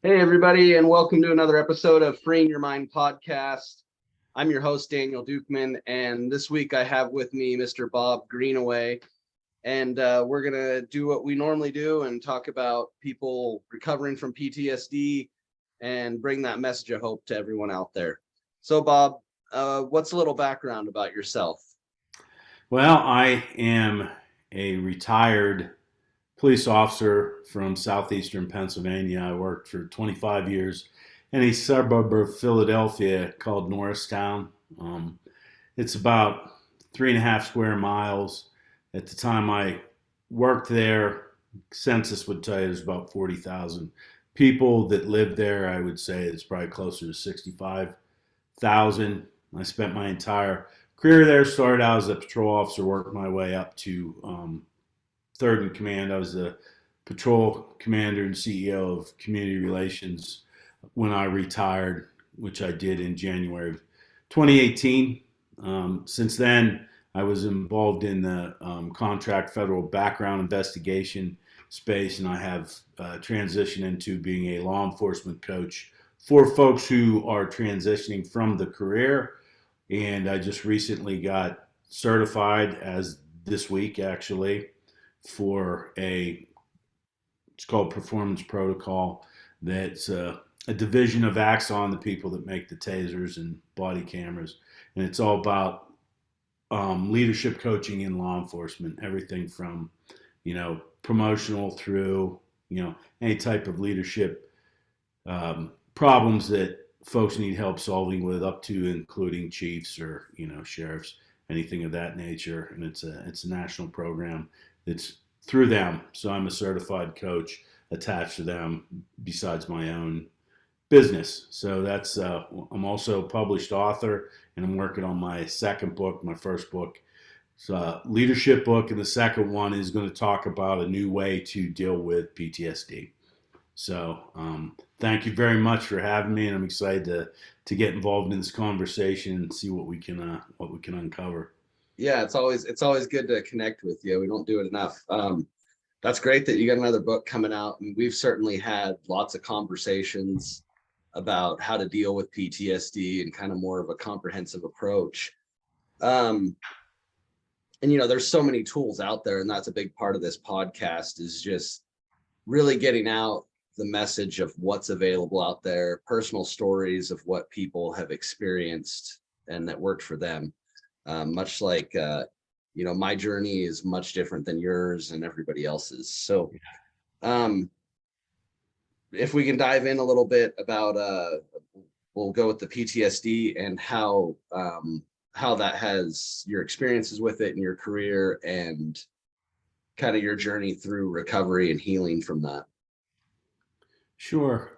Hey, everybody, and welcome to another episode of Freeing Your Mind podcast. I'm your host, Daniel Dukeman, and this week I have with me Mr. Bob Greenaway, and we're going to do what we normally do and talk about people recovering from PTSD and bring that message of hope to everyone out there. So, Bob, what's a little background about yourself? Well, I am a retired police officer from southeastern Pennsylvania. I worked for 25 years in a suburb of Philadelphia called Norristown. Um, it's about 3.5 square miles. At the time I worked there, census would tell you there's about 40,000 people that lived there. I would say it's probably closer to 65,000. I spent my entire career there. Started out as a patrol officer, worked my way up to third in command. I was the patrol commander and CEO of community relations when I retired, which I did in January of 2018. Since then, I was involved in the contract federal background investigation space, and I have transitioned into being a law enforcement coach for folks who are transitioning from the career. And I just recently got certified as this week, actually, for it's called performance protocol. That's a division of Axon, the people that make the tasers and body cameras. And it's all about leadership coaching in law enforcement, everything from, promotional through, any type of leadership problems that folks need help solving with, up to including chiefs or, sheriffs, anything of that nature. And it's a national program that's through them. So I'm a certified coach attached to them besides my own business. So I'm also a published author, and I'm working on my second book. My first book is a leadership book, and the second one is going to talk about a new way to deal with PTSD. So thank you very much for having me, and I'm excited to get involved in this conversation and see what we can uncover. Yeah, it's always good to connect with you. We don't do it enough. That's great that you got another book coming out, and we've certainly had lots of conversations about how to deal with PTSD and kind of more of a comprehensive approach. And there's so many tools out there, and that's a big part of this podcast, is just really getting out the message of what's available out there, personal stories of what people have experienced and that worked for them. Much like my journey is much different than yours and everybody else's. So if we can dive in a little bit about we'll go with the PTSD and how that has your experiences with it in your career and kind of your journey through recovery and healing from that. Sure.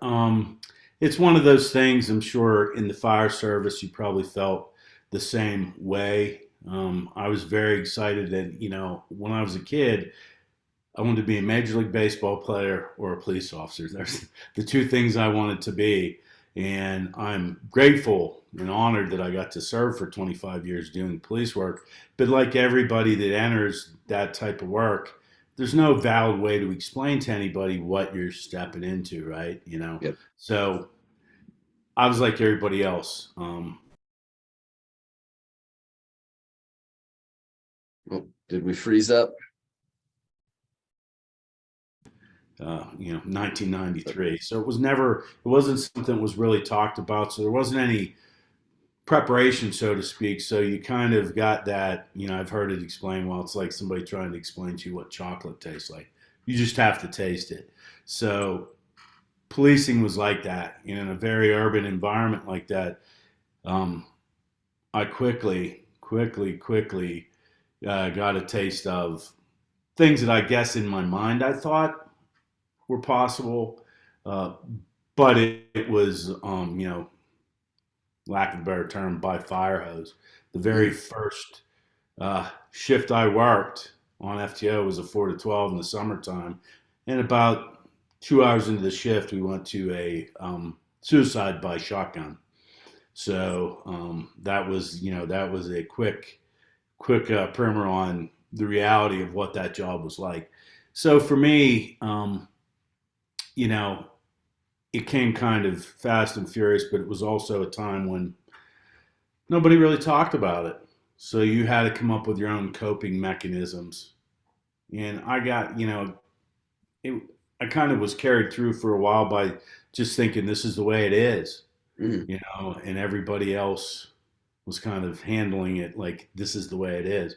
It's one of those things. I'm sure in the fire service you probably felt the same way. I was very excited that, when I was a kid, I wanted to be a Major League Baseball player or a police officer. There's the two things I wanted to be. And I'm grateful and honored that I got to serve for 25 years doing police work. But like everybody that enters that type of work, there's no valid way to explain to anybody what you're stepping into, right? Yep. So I was like everybody else. Oh, did we freeze up? 1993. So it wasn't something that was really talked about. So there wasn't any preparation, so to speak. So you kind of got that, I've heard it explained, well, it's like somebody trying to explain to you what chocolate tastes like. You just have to taste it. So policing was like that, in a very urban environment like that. I quickly got a taste of things that I guess in my mind I thought were possible, but it was, lack of a better term, by fire hose. The very first shift I worked on FTO was a 4 to 12 in the summertime, and about 2 hours into the shift, we went to a suicide by shotgun. So that was a quick primer on the reality of what that job was like. So for me, you know, it came kind of fast and furious, but it was also a time when nobody really talked about it. So you had to come up with your own coping mechanisms. And I got, it, I kind of was carried through for a while by just thinking this is the way it is, Mhm. and everybody else was kind of handling it like this is the way it is.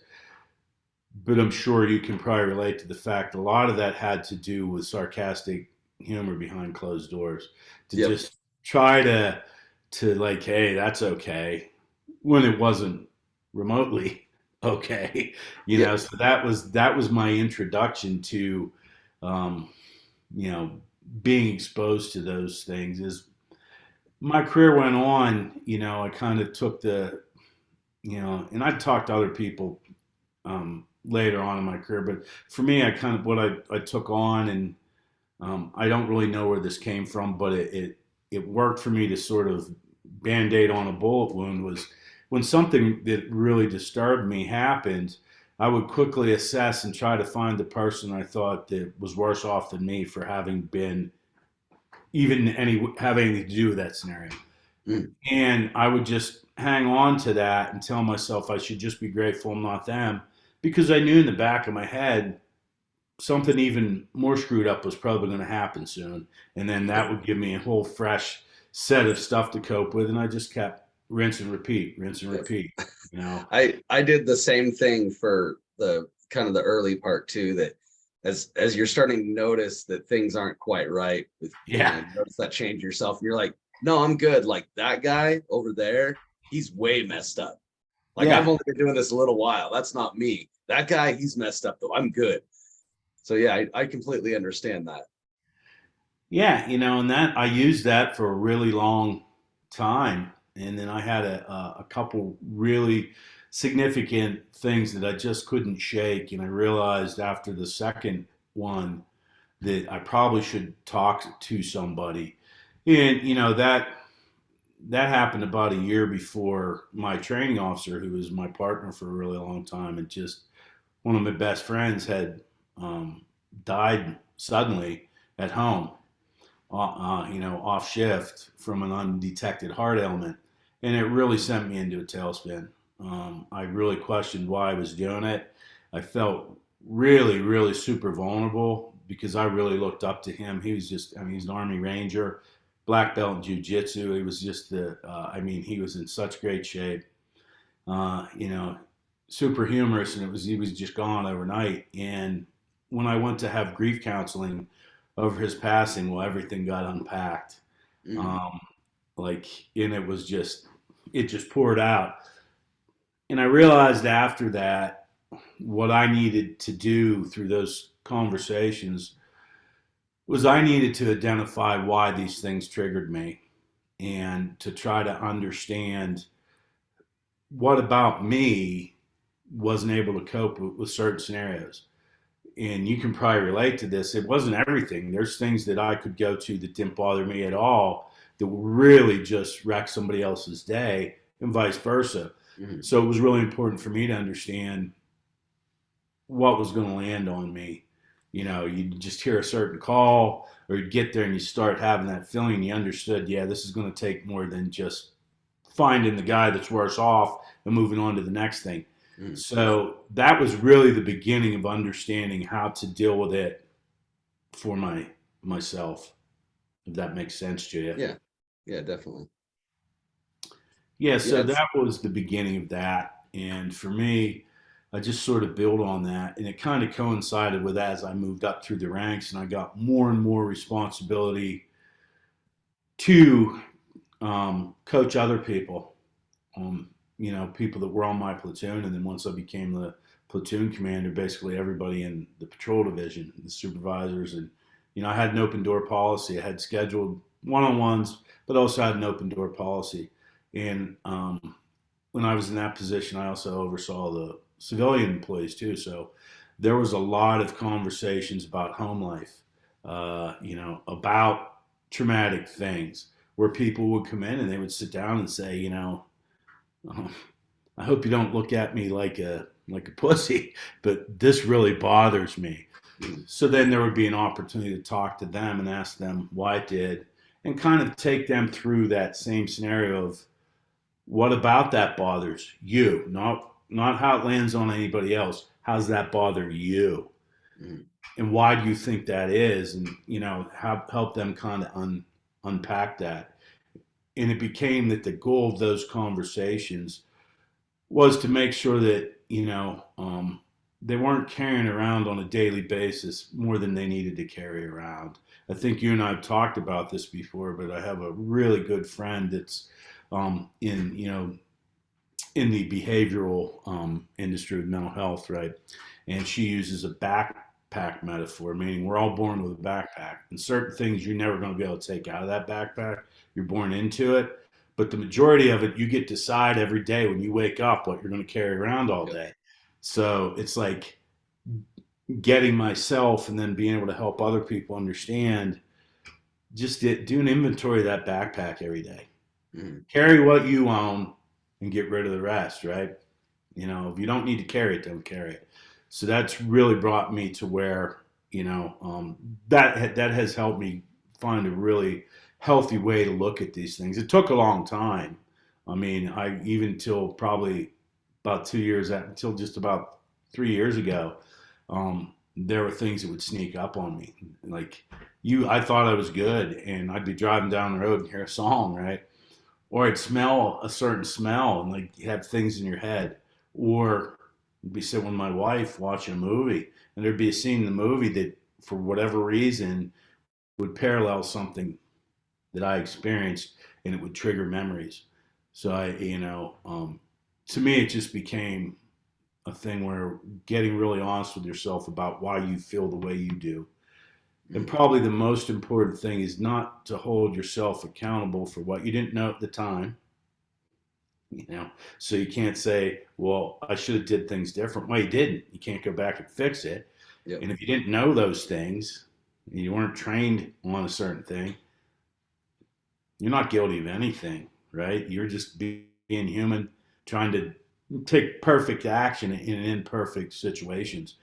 But I'm sure you can probably relate to the fact a lot of that had to do with sarcastic humor behind closed doors to Yep. just try to like, hey, that's okay, when it wasn't remotely okay. Yep. So that was my introduction to um, you know being exposed to those things. As my career went on, I kind of took and I talked to other people later on in my career, but for me, I kind of what I took on, and I don't really know where this came from, but it worked for me to sort of band-aid on a bullet wound. Was when something that really disturbed me happened, I would quickly assess and try to find the person I thought that was worse off than me for having been even any have anything to do with that scenario. Mm. And I would just hang on to that and tell myself I should just be grateful I'm not them, because I knew in the back of my head something even more screwed up was probably going to happen soon. And then that would give me a whole fresh set of stuff to cope with. And I just kept rinse and Yep. repeat. I did the same thing for the kind of the early part too, that as you're starting to notice that things aren't quite right with, Yeah. you notice that change yourself and you're like, no, I'm good. Like that guy over there, he's way messed up. Like I've Yeah. only been doing this a little while. That's not me. That guy, he's messed up though. I'm good. So yeah, I completely understand that. Yeah. And that I used that for a really long time. And then I had a couple really significant things that I just couldn't shake. And I realized after the second one that I probably should talk to somebody. And that happened about a year before my training officer, who was my partner for a really long time, and just one of my best friends had died suddenly at home, off shift from an undetected heart ailment, and it really sent me into a tailspin. I really questioned why I was doing it. I felt really, really super vulnerable because I really looked up to him. He was just, I mean, he's an Army Ranger, black belt in jiu-jitsu. He was just he was in such great shape, uh, you know, super humorous, and he was just gone overnight. And when I went to have grief counseling over his passing, well, everything got unpacked. Mm. Um, like, and it just poured out. And I realized after that what I needed to do through those conversations was I needed to identify why these things triggered me and to try to understand what about me wasn't able to cope with certain scenarios. And you can probably relate to this. It wasn't everything. There's things that I could go to that didn't bother me at all that really just wreck somebody else's day, and vice versa. Mm. So it was really important for me to understand what was going to land on me. You just hear a certain call, or you get there and you start having that feeling. You understood, yeah, this is going to take more than just finding the guy that's worse off and moving on to the next thing. Mm. So that was really the beginning of understanding how to deal with it for myself, if that makes sense to you. Yeah. Yeah, definitely. Yeah, Yeah, so that was the beginning of that. And for me, I just sort of built on that. And it kind of coincided with as I moved up through the ranks and I got more and more responsibility to coach other people, people that were on my platoon. And then once I became the platoon commander, basically everybody in the patrol division, the supervisors. And, I had an open door policy. I had scheduled one on ones, but also had an open door policy. And when I was in that position, I also oversaw the civilian employees too. So there was a lot of conversations about home life, about traumatic things where people would come in and they would sit down and say, oh, I hope you don't look at me like a pussy, but this really bothers me. mm, So then there would be an opportunity to talk to them and ask them why it did, and kind of take them through that same scenario of what about that bothers you, not how it lands on anybody else. How's that bother you? Mm. And why do you think that is? And help them kind of unpack that. And it became that the goal of those conversations was to make sure that they weren't carrying around on a daily basis more than they needed to carry around. I think you and I have talked about this before, but I have a really good friend that's in the behavioral industry of mental health, right? And she uses a backpack metaphor, meaning we're all born with a backpack, and certain things you're never going to be able to take out of that backpack. You're born into it, but the majority of it you get to decide every day when you wake up what you're going to carry around all Yep. day. So it's like getting myself and then being able to help other people understand. Just do an inventory of that backpack every day. Mm. Carry what you own and get rid of the rest, right? If you don't need to carry it, don't carry it. So that's really brought me to where, that has helped me find a really healthy way to look at these things. It took a long time. I mean, I even till probably about 2 years, until just about 3 years ago, there were things that would sneak up on me. Like I thought I was good, and I'd be driving down the road and hear a song, right? Or I'd smell a certain smell and like you have things in your head. Or I'd be sitting with my wife watching a movie, and there'd be a scene in the movie that, for whatever reason, would parallel something that I experienced, and it would trigger memories. So to me, it just became a thing where getting really honest with yourself about why you feel the way you do. And Mm. probably the most important thing is not to hold yourself accountable for what you didn't know at the time. So you can't say, well, I should have did things different. Well, you didn't. You can't go back and fix it. Yep. And if you didn't know those things and you weren't trained on a certain thing, you're not guilty of anything, right? You're just being human, trying to take perfect action in imperfect situations.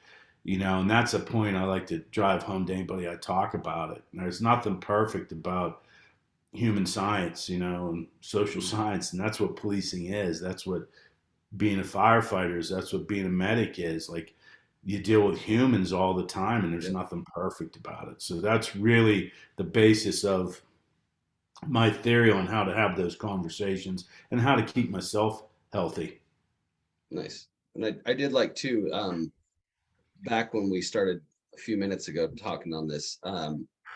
And that's a point I like to drive home to anybody I talk about it. There's nothing perfect about human science, and social Mm. science, and that's what policing is. That's what being a firefighter is. That's what being a medic is. Like, you deal with humans all the time, and there's Yep. nothing perfect about it. So that's really the basis of my theory on how to have those conversations and how to keep myself healthy. Nice. And I did like too, back when we started a few minutes ago talking on this,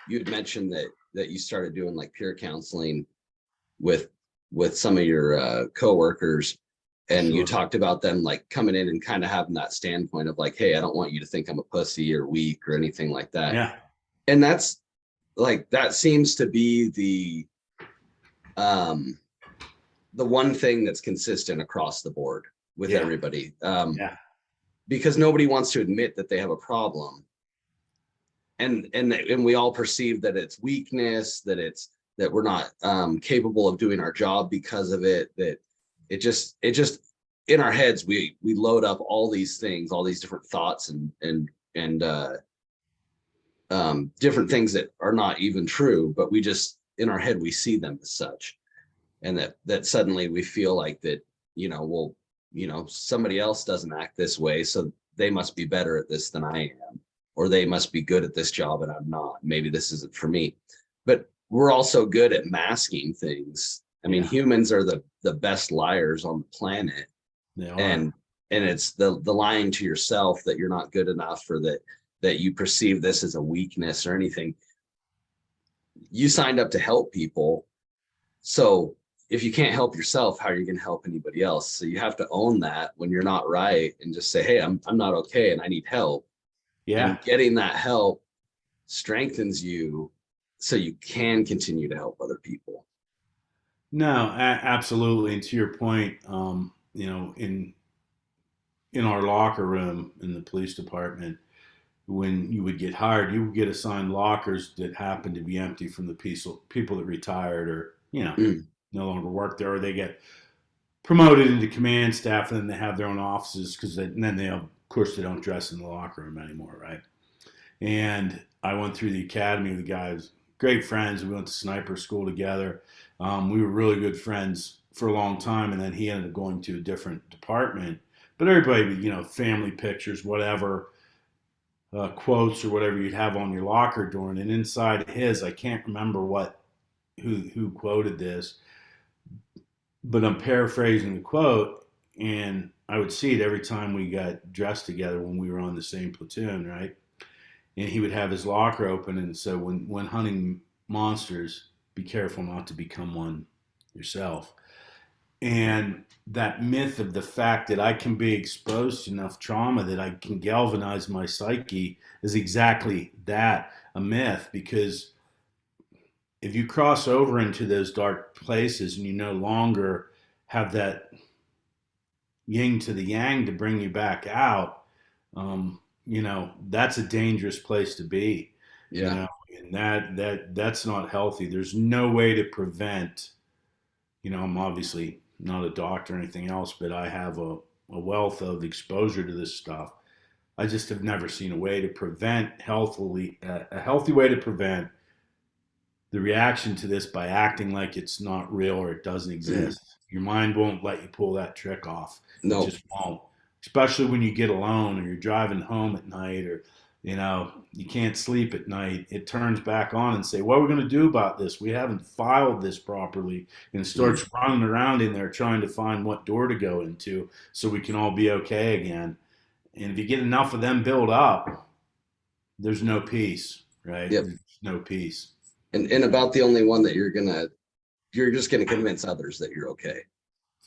you had mentioned that you started doing like peer counseling with some of your coworkers, and you Sure. talked about them like coming in and kind of having that standpoint of like, hey, I don't want you to think I'm a pussy or weak or anything like that. Yeah. And that's like, that seems to be um the one thing that's consistent across the board with Yeah. everybody, Yeah. because nobody wants to admit that they have a problem, and we all perceive that it's weakness, that we're not capable of doing our job because of it, that it just in our heads we load up all these things, all these different thoughts and different things that are not even true, but we just in our head we see them as such, and that suddenly we feel like that, well, somebody else doesn't act this way, so they must be better at this than I am, or they must be good at this job and I'm not. Maybe this isn't for me. But we're also good at masking things. I mean, Yeah. humans are the best liars on the planet, They are. and it's the lying to yourself that you're not good enough, or that you perceive this as a weakness or anything. You signed up to help people, so if you can't help yourself, how are you going to help anybody else? So you have to own that when you're not right, and just say, hey, I'm not okay and I need help. Yeah. And getting that help strengthens you so you can continue to help other people. No, absolutely. And to your point, in our locker room in the police department, when you would get hired, you would get assigned lockers that happened to be empty from the people that retired or, Mm. no longer work there, or they get promoted into command staff and then they have their own offices because then they, of course, they don't dress in the locker room anymore, right? And I went through the academy with the guys great friends. We went to sniper school together. We were really good friends for a long time, and then he ended up going to a different department. But everybody, family pictures, whatever, quotes or whatever you'd have on your locker door, and inside his, I can't remember who quoted this, but I'm paraphrasing the quote, and I would see it every time we got dressed together when we were on the same platoon, right? And he would have his locker open, and so when hunting monsters, be careful not to become one yourself. And that myth of the fact that I can be exposed to enough trauma that I can galvanize my psyche is exactly that, a myth. Because if you cross over into those dark places and you no longer have that yin to the yang to bring you back out, that's a dangerous place to be. Yeah. And that's not healthy. There's no way to prevent. I'm obviously not a doctor or anything else, but I have a wealth of exposure to this stuff. I just have never seen a way to prevent healthily, a healthy way to prevent the reaction to this by acting like it's not real or it doesn't Mm. exist. Your mind won't let you pull that trick off. It No. just won't. Especially when you get alone or you're driving home at night or you can't sleep at night. It turns back on and say, what are we going to do about this? We haven't filed this properly, and it Mm. starts running around in there trying to find what door to go into so we can all be okay again. And if you get enough of them build up, there's no peace, right? Yep. There's no peace. And about the only one that you're just gonna convince others that you're okay.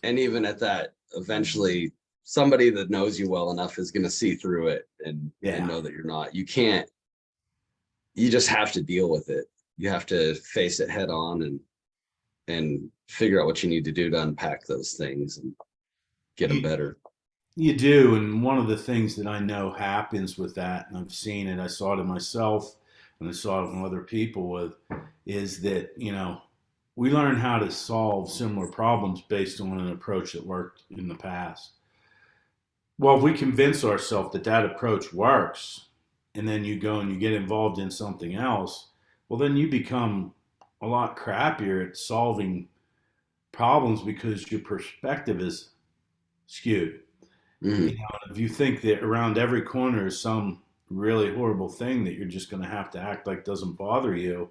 And even at that, eventually somebody that knows you well enough is gonna see through it and Yeah. know that you're not. You just have to deal with it. You have to face it head on and figure out what you need to do to unpack those things and get them You, better. you do. And one of the things that I know happens with that, and I've seen it, I saw it in myself and I saw it in other people with, is that, we learn how to solve similar problems based on an approach that worked in the past. Well, if we convince ourselves that that approach works, and then you go and you get involved in something else, well, then you become a lot crappier at solving problems because your perspective is skewed. Mhm. If you think that around every corner is some really horrible thing that you're just going to have to act like doesn't bother you,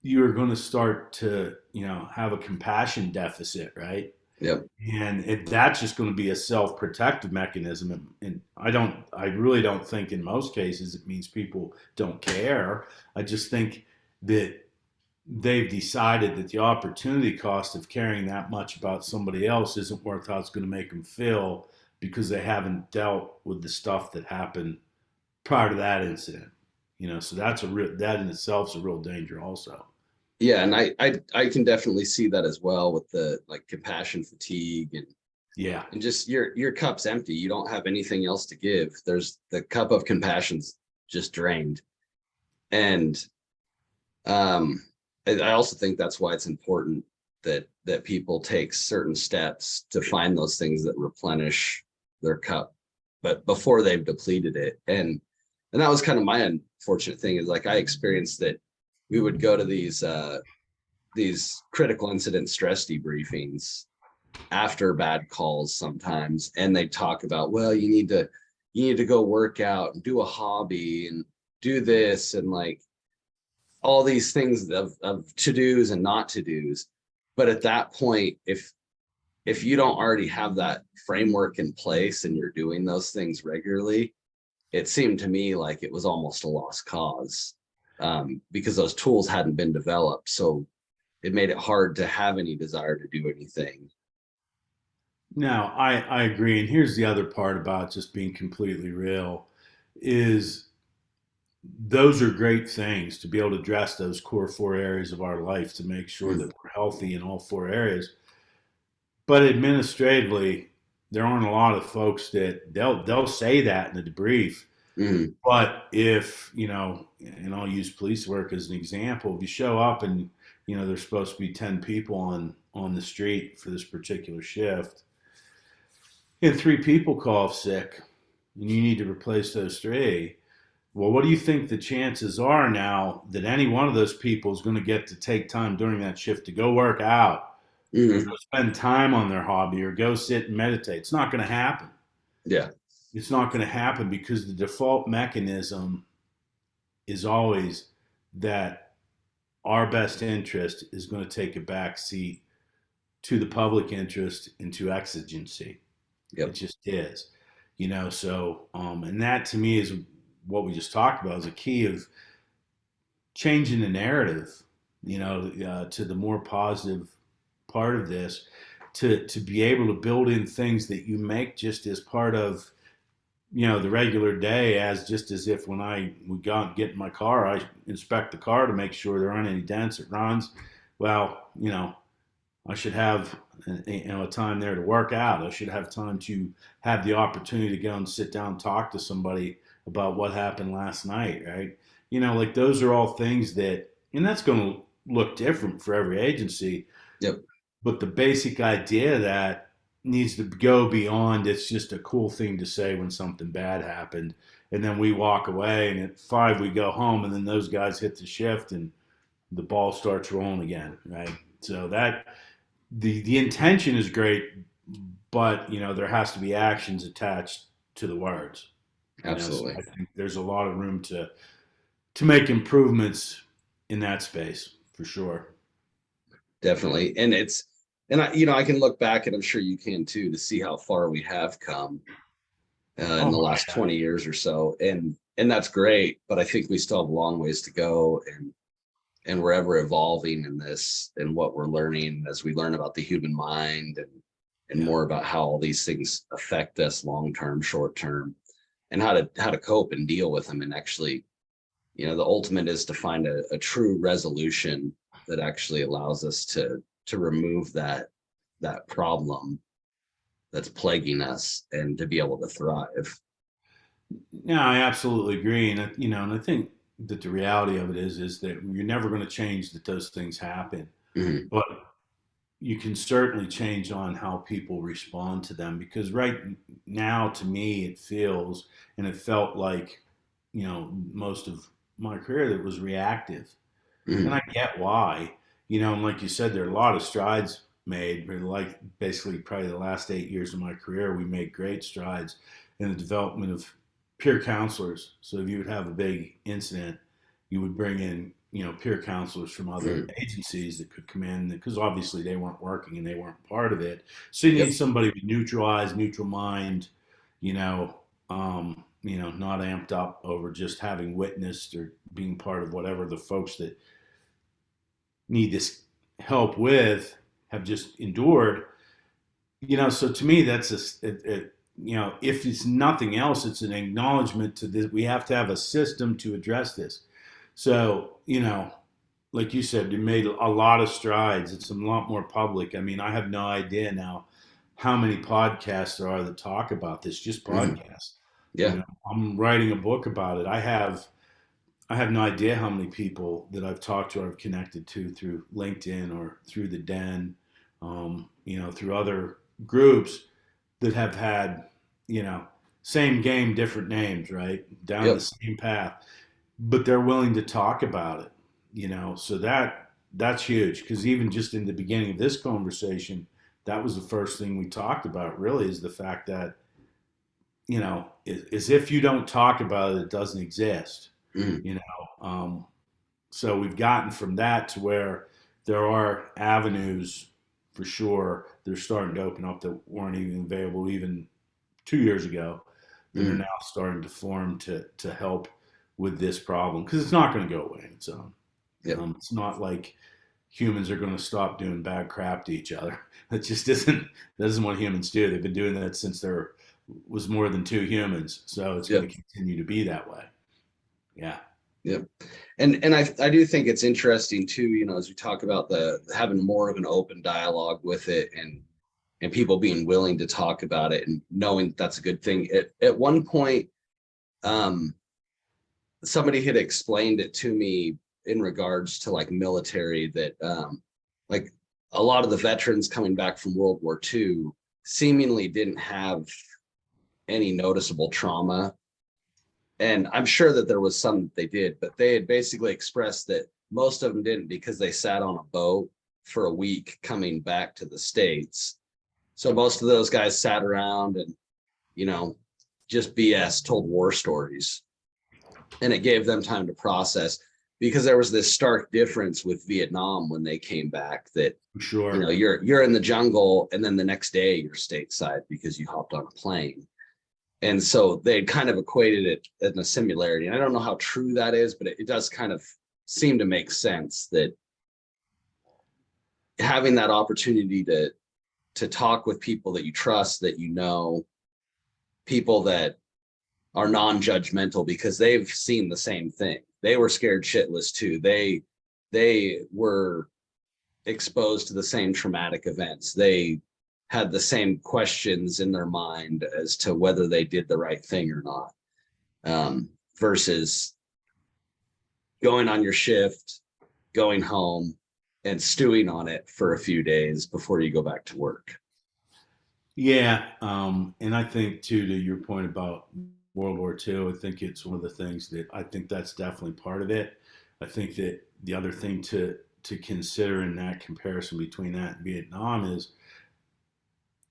you're going to start to, have a compassion deficit, right? Yep. And that's just going to be a self-protective mechanism. And I really don't think in most cases it means people don't care. I just think that they've decided that the opportunity cost of caring that much about somebody else isn't worth how it's going to make them feel because they haven't dealt with the stuff that happened prior to that incident. So that in itself is a real danger also. Yeah, and I can definitely see that as well with the like compassion fatigue Yeah. and just your cup's empty. You don't have anything else to give. There's the cup of compassion's just drained. And I also think that's why it's important that people take certain steps to find those things that replenish their cup, but before they've depleted it. And that was kind of my unfortunate thing is like I experienced that we would go to these critical incident stress debriefings after bad calls sometimes, and they talk about, well, you need to go work out and do a hobby and do this and like all these things of to-dos and not to-dos. But at that point, if you don't already have that framework in place and you're doing those things regularly, it seemed to me like it was almost a lost cause, because those tools hadn't been developed. So it made it hard to have any desire to do anything. Now, I agree. And here's the other part about just being completely real is those are great things to be able to address those core four areas of our life to make sure that we're healthy in all four areas. But administratively, there aren't a lot of folks that they'll say that in the debrief. Mm-hmm. But if, and I'll use police work as an example, if you show up and, there's supposed to be 10 people on the street for this particular shift, and three people call off sick, and you need to replace those three, Well, what do you think the chances are now that any one of those people is going to get to take time during that shift to go work out or Mhm. go spend time on their hobby or go sit and meditate? It's not going to happen. Yeah. It's not going to happen because the default mechanism is always that our best interest is going to take a back seat to the public interest and to exigency. It Yep. just is, so, and that to me is what we just talked about is a key of changing the narrative, to the more positive part of this, to be able to build in things that you make just as part of the regular day, as just as if when I would go out and get in my car, I inspect the car to make sure there aren't any dents, it runs. Well, I should have a time there to work out. I should have time to have the opportunity to go and sit down and talk to somebody about what happened last night, right? Like those are all things that, and that's going to look different for every agency. Yep. But the basic idea that needs to go beyond it's just a cool thing to say when something bad happened. And then we walk away, and at 5 we go home, and then those guys hit the shift and the ball starts rolling again, right? So that the intention is great, but there has to be actions attached to the words. So Absolutely. I think there's a lot of room to make improvements in that space for sure. Definitely. And I can look back, and I'm sure you can too, to see how far we have come in Oh the last yeah, 20 years or so. And that's great, but I think we still have a long ways to go. And we're ever evolving in this, and what we're learning as we learn about the human mind, and yeah, more about how all these things affect us long term, short term, and how to cope and deal with them. And actually, the ultimate is to find a true resolution that actually allows us to remove that problem that's plaguing us, and to be able to thrive. yeah. I absolutely agree, and and I think that the reality of it is that you're never going to change that those things happen, Mhm. but you can certainly change on how people respond to them, because right now to me it feels and it felt like most of my career that was reactive, and Mhm. I get why. And like you said, there are a lot of strides made, but like basically probably the last 8 years of my career we made great strides in the development of peer counselors. So if you would have a big incident, you would bring in peer counselors from other Mhm. agencies that could come in, because obviously they weren't working and they weren't part of it. So you need Yep. somebody with neutral eyes, neutral mind, not amped up over just having witnessed or being part of whatever the folks that need this help with have just endured. So to me that's if it's nothing else, it's an acknowledgement to this. We have to have a system to address this. So like you said, you made a lot of strides. It's a lot more public. I mean, I have no idea now how many podcasts there are that talk about this, just Mhm. podcasts. Yeah. I'm writing a book about it. I have no idea how many people that I've talked to or I've connected to through LinkedIn or through the Den, through other groups that have had, you know, same game, different names, right? Down the Yep. same path, but they're willing to talk about it, So that's huge, because even just in the beginning of this conversation, that was the first thing we talked about. Really, is the fact that is if you don't talk about it, it doesn't exist. Mhm. You know, so we've gotten from that to where there are avenues for sure they're starting to open up that weren't even available even 2 years ago, that are Mhm. now starting to form to help with this problem, because it's not going to go away on its own. Yep. It's not like humans are going to stop doing bad crap to each other. That just isn't that isn't what humans do. They've been doing that since there was more than two humans, so it's going Yep. to continue to be that way. Yeah. Yep. And I do think it's interesting too, as we talk about the having more of an open dialogue with it, and people being willing to talk about it, and knowing that that's a good thing. At one point, um, somebody had explained it to me in regards to like military, that like a lot of the veterans coming back from World War II seemingly didn't have any noticeable trauma, And I'm sure that there was some that they did, but they had basically expressed that most of them didn't because they sat on a boat for a week coming back to the States. So most of those guys sat around and, you know, just BS, told war stories. And it gave them time to process, because there was this stark difference with Vietnam when they came back, that, Sure. you know, you're in the jungle and then the next day you're stateside because you hopped on a plane. And so they kind of equated it in a similarity. And I don't know how true that is, but it does kind of seem to make sense that having that opportunity to talk with people that you trust, that you know, people that are non-judgmental because they've seen the same thing. They were scared shitless too. They were exposed to the same traumatic events. They had the same questions in their mind as to whether they did the right thing or not, versus going on your shift, going home, and stewing on it for a few days before you go back to work. Yeah, and I think too, to your point about World War II, I think it's one of the things that I think that's definitely part of it. I think that the other thing to consider in that comparison between that and Vietnam is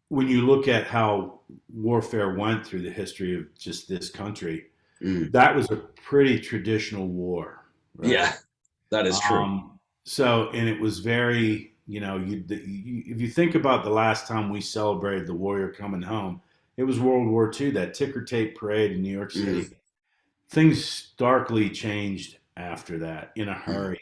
when you look at how warfare went through the history of just this country, that was a pretty traditional war, right? Yeah, that is true. So, and it was very, if you think about the last time we celebrated the warrior coming home, it was World War II, that ticker tape parade in New York City. Things starkly changed after that in a hurry,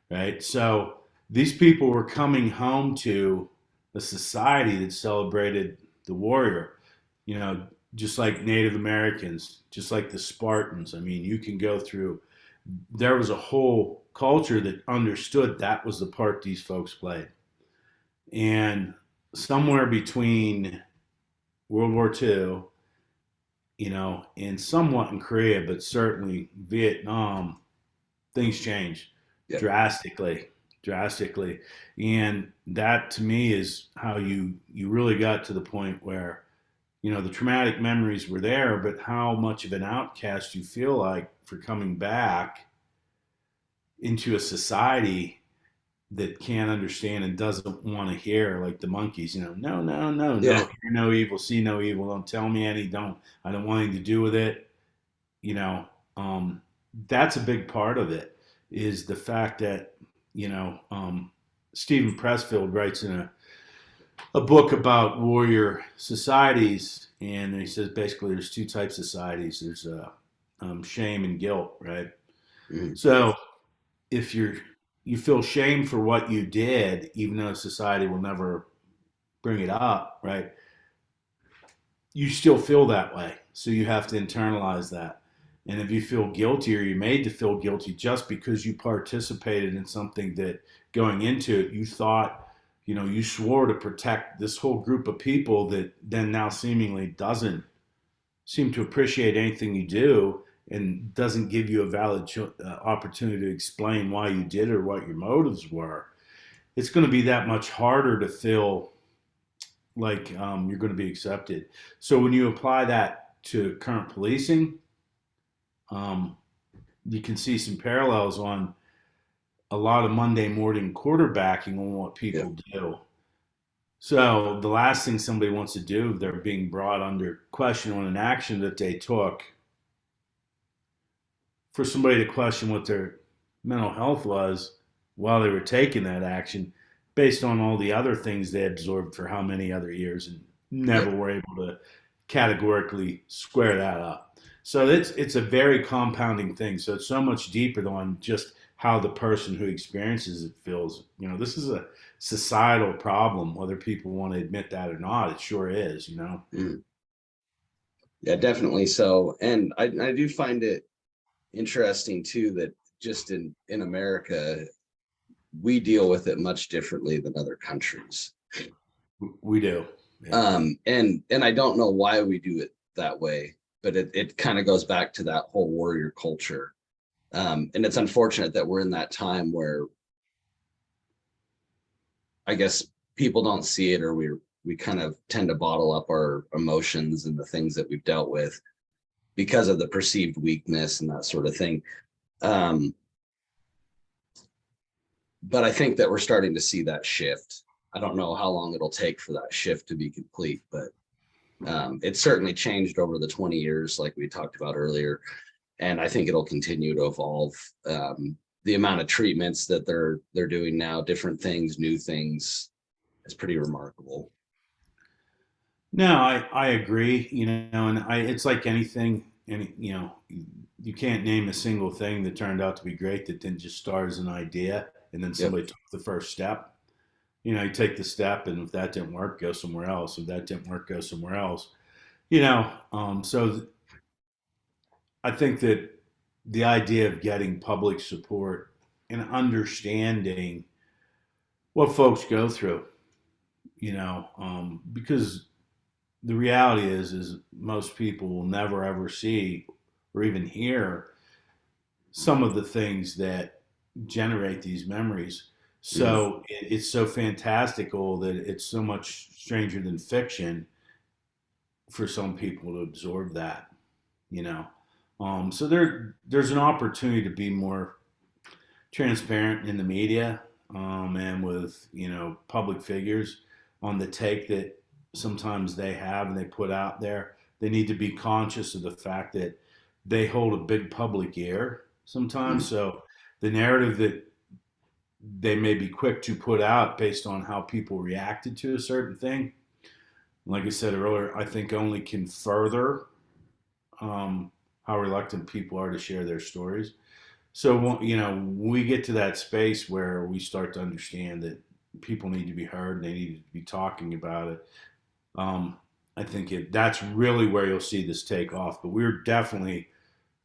right? So these people were coming home to a society that celebrated the warrior, you know, just like Native Americans, just like the Spartans. I mean, you can go through, there was a whole culture that understood that was the part these folks played. And somewhere between World War II, and somewhat in Korea, but certainly Vietnam, things changed drastically, drastically. And that to me is how you really got to the point where, the traumatic memories were there, but how much of an outcast you feel like for coming back into a society that can't understand and doesn't want to hear, like the monkeys, no, no, no, no, hear no evil, see no evil, don't tell me any, I don't want anything to do with it. That's a big part of it, is the fact that, Stephen Pressfield writes in a book about warrior societies, and he says basically there's two types of societies. There's shame and guilt, right? So if you feel shame for what you did, even though society will never bring it up, right? You still feel that way. So you have to internalize that. And if you feel guilty, or you're made to feel guilty just because you participated in something that going into it, you thought, you swore to protect this whole group of people that then now seemingly doesn't seem to appreciate anything you do, and doesn't give you a valid opportunity to explain why you did or what your motives were, it's going to be that much harder to feel like you're going to be accepted. So when you apply that to current policing, you can see some parallels on a lot of Monday morning quarterbacking on what people do. So the last thing somebody wants to do if they're being brought under question on an action that they took, for somebody to question what their mental health was while they were taking that action, based on all the other things they absorbed for how many other years, and never were able to categorically square that up. So it's a very compounding thing. So it's so much deeper than just how the person who experiences it feels. This is a societal problem, whether people want to admit that or not. It sure is, Yeah, definitely so. And I do find it interesting too that just in America, we deal with it much differently than other countries. We do. Yeah. And I don't know why we do it that way, but it kind of goes back to that whole warrior culture. And it's unfortunate that we're in that time where I guess people don't see it, or we kind of tend to bottle up our emotions and the things that we've dealt with. because of the perceived weakness and that sort of thing. Um, but I think that we're starting to see that shift. I don't know how long it'll take for that shift to be complete, but it's certainly changed over the 20 years, like we talked about earlier. And I think it'll continue to evolve. The amount of treatments that they're doing now, different things, new things, is pretty remarkable. No, I agree, you know, and it's like anything, you know, you can't name a single thing that turned out to be great that didn't just start as an idea and then Yep. somebody took the first step. You know, you take the step, and if that didn't work, go somewhere else. If that didn't work, go somewhere else. You know, I think that the idea of getting public support and understanding what folks go through, you know, because the reality is most people will never ever see or even hear some of the things that generate these memories. Mhm. So it's so fantastical that it's so much stranger than fiction for some people to absorb that, you know. So there's an opportunity to be more transparent in the media, and with, you know, public figures on the take that sometimes they have and they put out there. They need to be conscious of the fact that they hold a big public ear sometimes. Mhm. So the narrative that they may be quick to put out based on how people reacted to a certain thing, like I said earlier, I think only can further um, how reluctant people are to share their stories. So, you know, we get to that space where we start to understand that people need to be heard and they need to be talking about it. Um, I think that's really where you'll see this take off. But we're definitely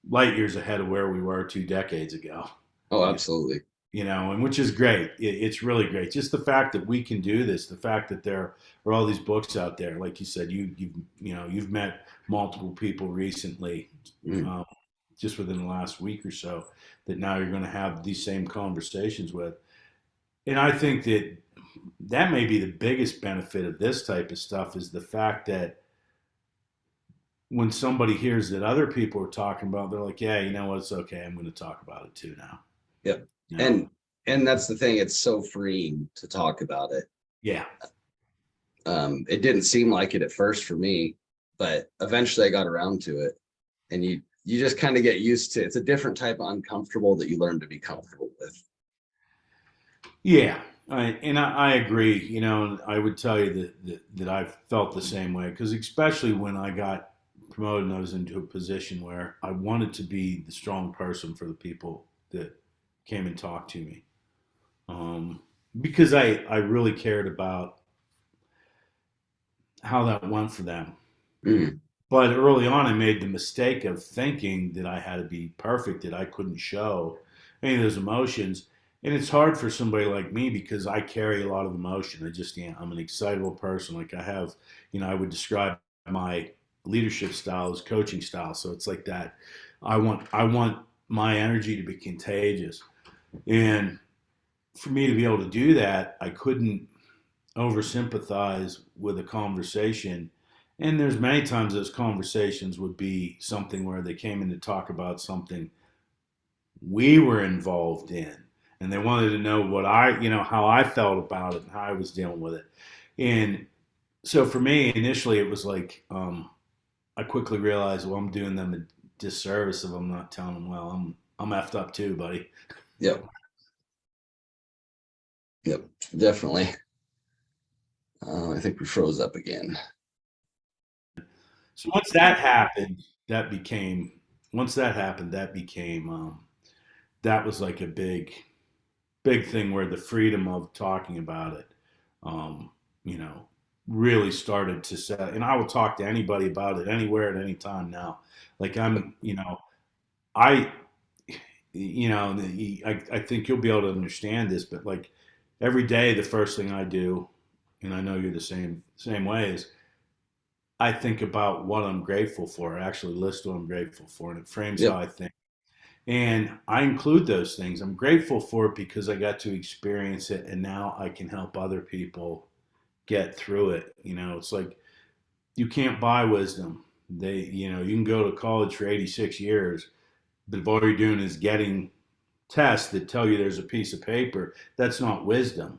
light years ahead of where we were 2 decades ago. Oh, You absolutely. you know, and which is great. It's really great. Just the fact that we can do this, the fact that there are all these books out there, like you said, you know, you've met multiple people recently, Mhm. um, just within the last week or so, that now you're going to have these same conversations with. And I think that that may be the biggest benefit of this type of stuff is the fact that when somebody hears that other people are talking about, they're like, yeah, you know what, it's okay. I'm going to talk about it too now. Yep. You know, And that's the thing. It's so freeing to talk about it. yeah. It didn't seem like it at first for me, but eventually I got around to it. And you just kind of get used to it. It's a different type of uncomfortable that you learn to be comfortable with. Yeah, I agree. You know, and I would tell you that I've felt the same way because especially when I got promoted and I was into a position where I wanted to be the strong person for the people that came and talked to me, because I really cared about how that went for them. Mm. But early on, I made the mistake of thinking that I had to be perfect, that I couldn't show any of those emotions. And it's hard for somebody like me because I carry a lot of emotion. I just, yeah, I'm an excitable person. Like I have, you know, I would describe my leadership style as coaching style. So it's like that. I want my energy to be contagious. And for me to be able to do that, I couldn't over sympathize with a conversation. And there's many times those conversations would be something where they came in to talk about something we were involved in. And they wanted to know what you know, how I felt about it and how I was dealing with it. And so for me, initially, it was like, I quickly realized, well, I'm doing them a disservice if I'm not telling them, well, I'm effed up too, buddy. Yep. Yep. Definitely. I think we froze up again. So once that happened, that became, once that happened, that became, that was like a big thing where the freedom of talking about it, um, you know, really started to set. And I will talk to anybody about it anywhere at any time now. Like I'm, you know, I, you know, I think you'll be able to understand this, but like every day, the first thing I do, and I know you're the same way, is I think about what I'm grateful for. I actually list what I'm grateful for, and it frames how Yep. I think. And I include those things. I'm grateful for it because I got to experience it and now I can help other people get through it. You know, it's like you can't buy wisdom. You can go to college for 86 years, but if all you're doing is getting tests that tell you there's a piece of paper, that's not wisdom.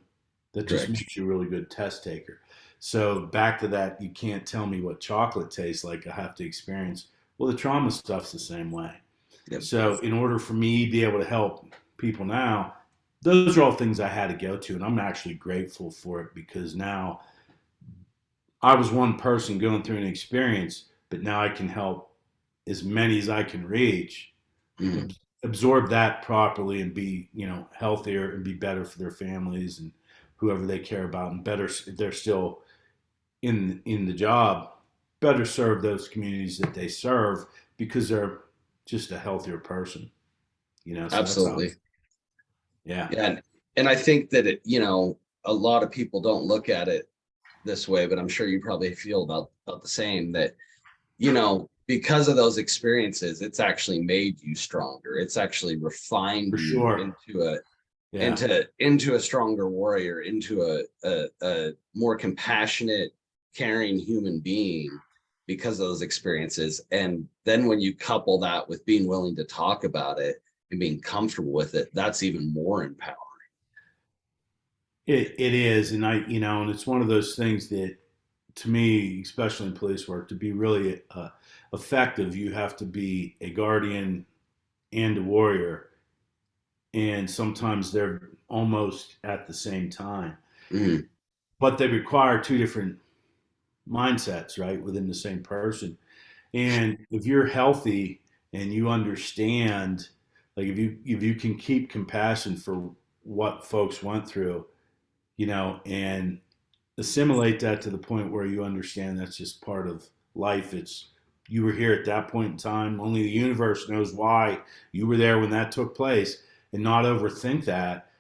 That just Correct. makes you a really good test taker. So back to that, you can't tell me what chocolate tastes like. I have to experience. Well, the trauma stuff's the same way. Yep. So in order for me to be able to help people now, those are all things I had to go to, and I'm actually grateful for it because now I was one person going through an experience, but now I can help as many as I can reach Mhm. absorb that properly and be healthier and be better for their families and whoever they care about, and better if they're still in the job, better serve those communities that they serve because they're just a healthier person. So that's how. Absolutely. Yeah, Yeah. And I think that a lot of people don't look at it this way, but I'm sure you probably feel about the same, that, because of those experiences, it's actually made you stronger. It's actually refined for you sure. into a Yeah. into a stronger warrior, into a more compassionate, caring human being because of those experiences. And then when you couple that with being willing to talk about it and being comfortable with it, that's even more empowering. It is, and and it's one of those things that, to me, especially in police work, to be really effective, you have to be a guardian and a warrior, and sometimes they're almost at the same time, Mhm. but they require two different mindsets, right, within the same person. And if you're healthy and you understand, like if you can keep compassion for what folks went through, and assimilate that to the point where you understand that's just part of life. It's You were here at that point in time. Only the universe knows why you were there when that took place, and not overthink that,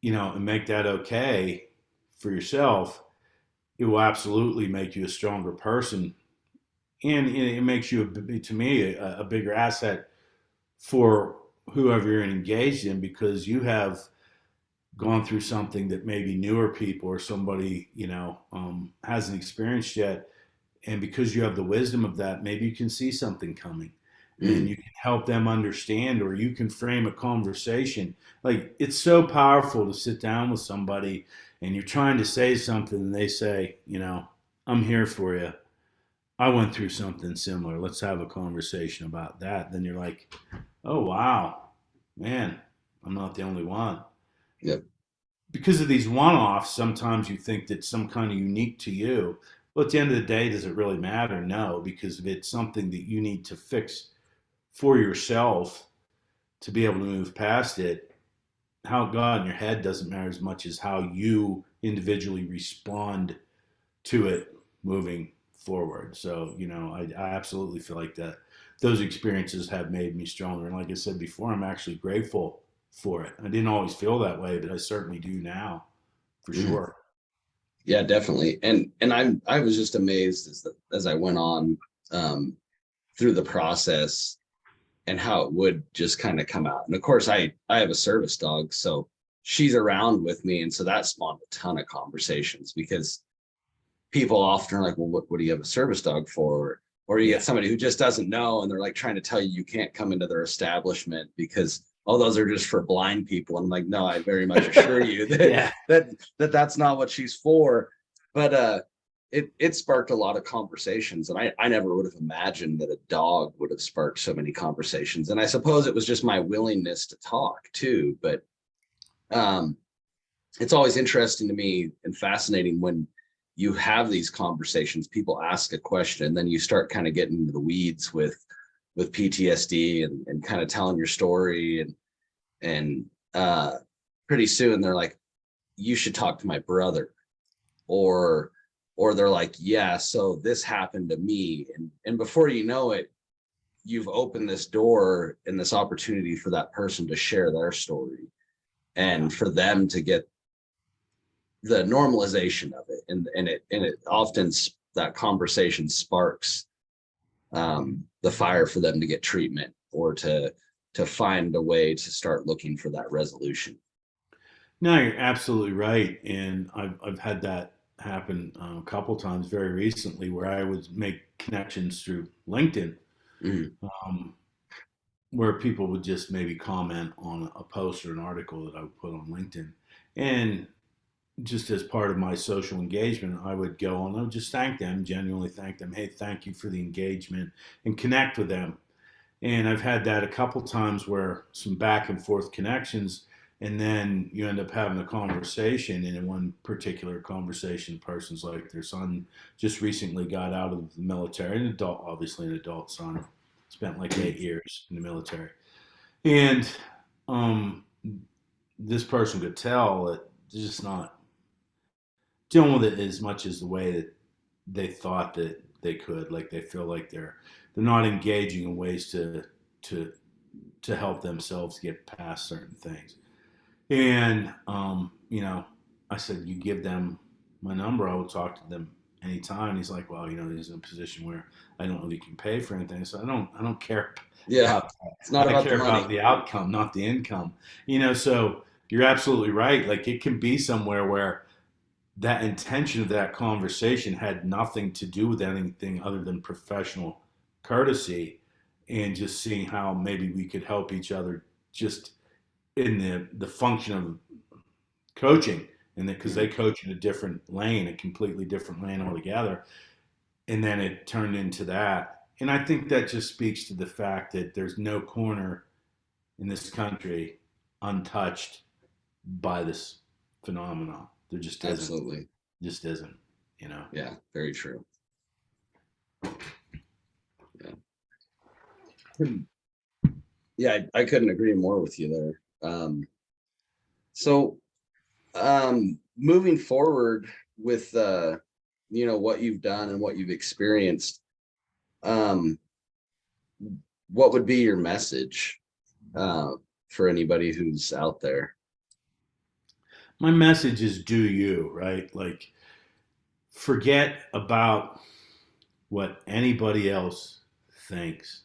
and make that okay for yourself. It will absolutely make you a stronger person, and it makes you, to me, a bigger asset for whoever you're engaged in, because you have gone through something that maybe newer people or somebody hasn't experienced yet, and because you have the wisdom of that, maybe you can see something coming and Mhm. you can help them understand, or you can frame a conversation. Like, it's so powerful to sit down with somebody and you're trying to say something and they say, I'm here for you, I went through something similar, let's have a conversation about that. Then you're like, oh wow, man, I'm not the only one. Yep. Because of these one-offs, sometimes you think that some kind of unique to you. Well, at the end of the day, does it really matter? No, because if it's something that you need to fix for yourself to be able to move past it, how it got in your head doesn't matter as much as how you individually respond to it moving forward. So, I absolutely feel like that those experiences have made me stronger. And like I said before, I'm actually grateful for it. I didn't always feel that way, but I certainly do now, for Mhm. sure. Yeah, definitely. And I was just amazed as I went on um, through the process and how it would just kind of come out. And of course, I have a service dog, so she's around with me, and so that spawned a ton of conversations because people often are like, "Well, what do you have a service dog for?" Or you Yeah. get somebody who just doesn't know, and they're like trying to tell you you can't come into their establishment because all those are just for blind people. And I'm like, no, I very much assure you that Yeah. that's not what she's for. But it sparked a lot of conversations, and I never would have imagined that a dog would have sparked so many conversations. And I suppose it was just my willingness to talk too. But um, it's always interesting to me and fascinating when you have these conversations, people ask a question, and then you start kind of getting into the weeds with PTSD and kind of telling your story, and pretty soon they're like, you should talk to my brother, or they're like, yeah, so this happened to me, and before you know it, you've opened this door and this opportunity for that person to share their story, Yeah. and for them to get the normalization of it, and it often that conversation sparks the fire for them to get treatment, or to find a way to start looking for that resolution. No, you're absolutely right. And I've had that happened a couple times very recently where I would make connections through LinkedIn, Mhm. um, where people would just maybe comment on a post or an article that I would put on LinkedIn. And just as part of my social engagement, I would go on, I would just thank them, genuinely thank them. Hey, thank you for the engagement, and connect with them. And I've had that a couple times where some back and forth connections, and then you end up having a conversation. And in one particular conversation, person's like, their son just recently got out of the military, an adult, obviously an adult son, spent like 8 years in the military. And um, this person could tell that they're just not dealing with it as much as the way that they thought that they could. Like they feel like they're not engaging in ways to to help themselves get past certain things. And I said, you give them my number, I will talk to them anytime. He's like, well, he's in a position where I don't really can pay for anything. So I don't care Yeah, about it's not that. I about the care about money. the outcome, not the income. So you're absolutely right. Like it can be somewhere where that intention of that conversation had nothing to do with anything other than professional courtesy, and just seeing how maybe we could help each other just in the function of coaching, and that because they Mhm. coach in a different lane, a completely different lane altogether. And then it turned into that. And I think that just speaks to the fact that there's no corner in this country untouched by this phenomenon. There just isn't. Absolutely. Just isn't. Yeah, very true. Yeah. Yeah, I couldn't agree more with you there. So moving forward with what you've done and what you've experienced, um, what would be your message uh, for anybody who's out there? My message is do you, right? Like forget about what anybody else thinks.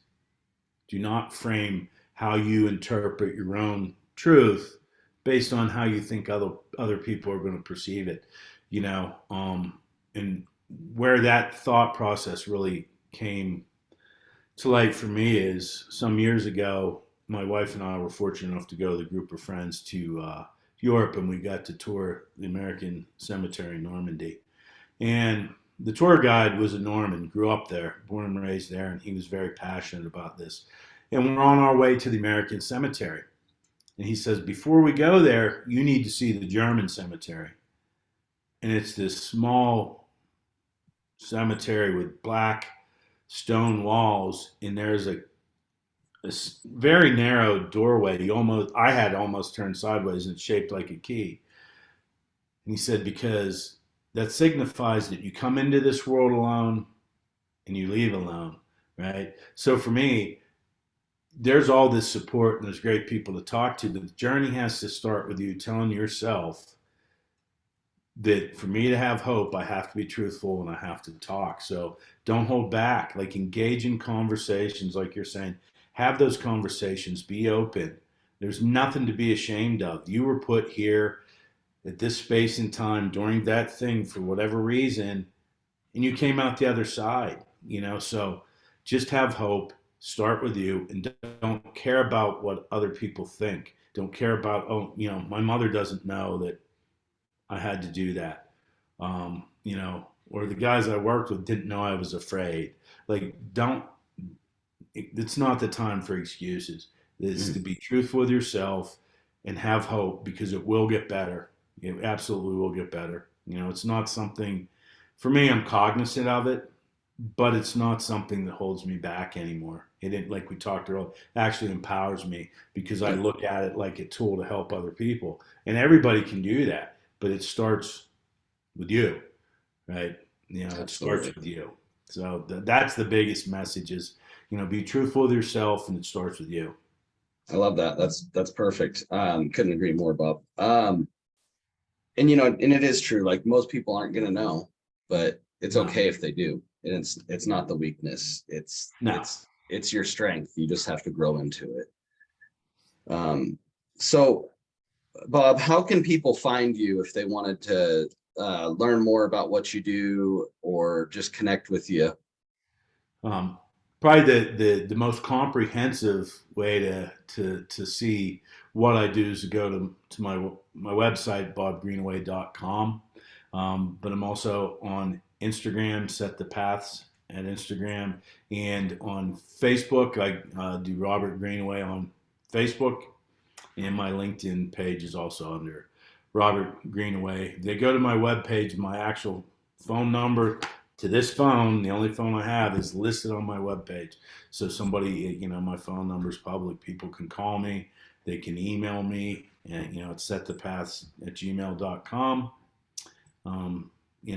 Do not frame how you interpret your own truth based on how you think other people are going to perceive it. And where that thought process really came to light for me is some years ago. My wife and I were fortunate enough to go with a group of friends to Europe, and we got to tour the American Cemetery in Normandy. And the tour guide was a Norman, grew up there, born and raised there, and he was very passionate about this. And we're on our way to the American Cemetery. And he says, before we go there, you need to see the German cemetery. And it's this small cemetery with black stone walls, and there's a very narrow doorway. I had almost turned sideways, and it's shaped like a key. And he said, because that signifies that you come into this world alone and you leave alone, right? So for me, there's all this support and there's great people to talk to, but the journey has to start with you telling yourself that for me to have hope, I have to be truthful and I have to talk. So don't hold back. Like engage in conversations, like you're saying. Have those conversations. Be open. There's nothing to be ashamed of. You were put here at this space and time during that thing for whatever reason, and you came out the other side. So just have hope, start with you, and don't care about what other people think. Don't care about, my mother doesn't know that I had to do that. Or the guys I worked with didn't know I was afraid. Like, it's not the time for excuses. It's to Mm, be truthful with yourself and have hope, because it will get better. It absolutely will get better. It's not something, for me, I'm cognizant of it, but it's not something that holds me back anymore. It, like we talked earlier, actually empowers me, because I yeah, look at it like a tool to help other people. And everybody can do that, but it starts with you, right? It starts absolutely. with you. So that's the biggest message is, be truthful with yourself, and it starts with you. I love that. That's perfect. Couldn't agree more, Bob. And and it is true. Like most people aren't gonna know, but it's No, okay if they do. And it's not the weakness. It's no. it's it's your strength. You just have to grow into it. So Bob, how can people find you if they wanted to learn more about what you do or just connect with you? Um, Probably the most comprehensive way to see what I do is to go to my website, bobgreenaway.com. But I'm also on Instagram, Set the Paths at Instagram, and on Facebook. I do Robert Greenaway on Facebook, and my LinkedIn page is also under Robert Greenaway. They go to my webpage, my actual phone number to this phone, the only phone I have, is listed on my webpage. So somebody, my phone number is public. People can call me, they can email me, and it's setthepaths@gmail.com. And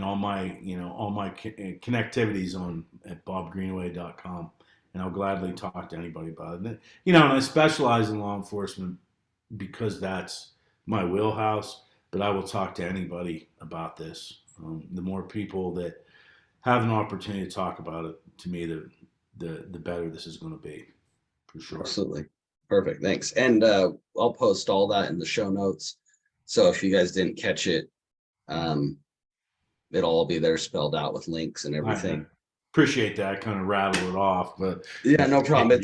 all my connectivities on at bobgreenaway.com, and I'll gladly talk to anybody about it. And I specialize in law enforcement because that's my wheelhouse. But I will talk to anybody about this. The more people that have an opportunity to talk about it, to me, the better this is going to be, for sure. Absolutely. Perfect. Thanks. And I'll post all that in the show notes. So if you guys didn't catch it, it'll all be there spelled out with links and everything. I appreciate that. I kind of rattled it off, but yeah, no problem.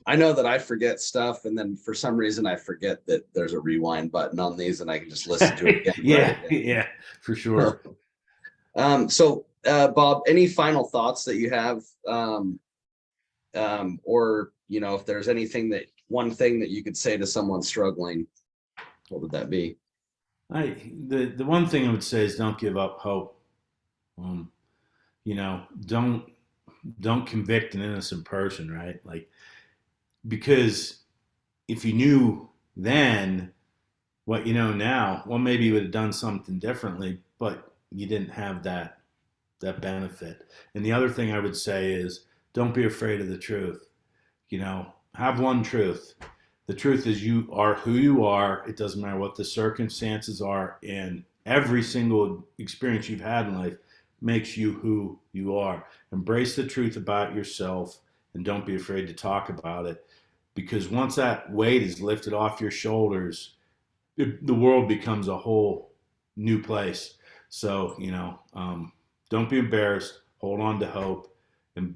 I know that I forget stuff, and then for some reason I forget that there's a rewind button on these, and I can just listen to it again. Yeah, for sure. So Bob, any final thoughts that you have, or if there's one thing that you could say to someone struggling, what would that be? The one thing I would say is don't give up hope. Don't convict an innocent person, right? Because if you knew then what you know now, well, maybe you would have done something differently, but you didn't have that benefit. And the other thing I would say is don't be afraid of the truth. Have one truth. The truth is you are who you are. It doesn't matter what the circumstances are, and every single experience you've had in life makes you who you are. Embrace the truth about yourself, and don't be afraid to talk about it, because once that weight is lifted off your shoulders, the world becomes a whole new place. So, don't be embarrassed, hold on to hope, and,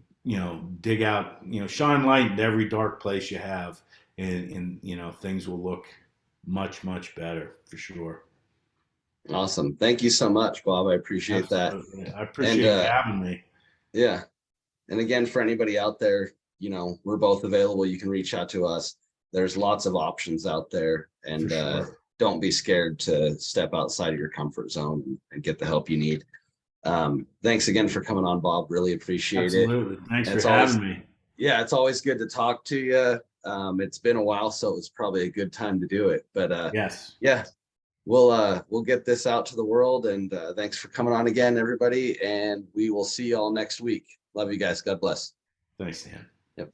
dig out, shine light into every dark place you have, and things will look much, much better, for sure. Awesome. Thank you so much, Bob. I appreciate Absolutely. I appreciate you having me. Yeah. And again, for anybody out there, we're both available. You can reach out to us. There's lots of options out there, and Sure. Don't be scared to step outside of your comfort zone and get the help you need. Thanks again for coming on, Bob. Really appreciate it. Absolutely. Thanks for having me. Yeah, it's always good to talk to you. It's been a while, so it's probably a good time to do it. But yes. Yeah, we'll get this out to the world. And thanks for coming on again, everybody. And we will see you all next week. Love you guys. God bless. Thanks, Dan. Yep.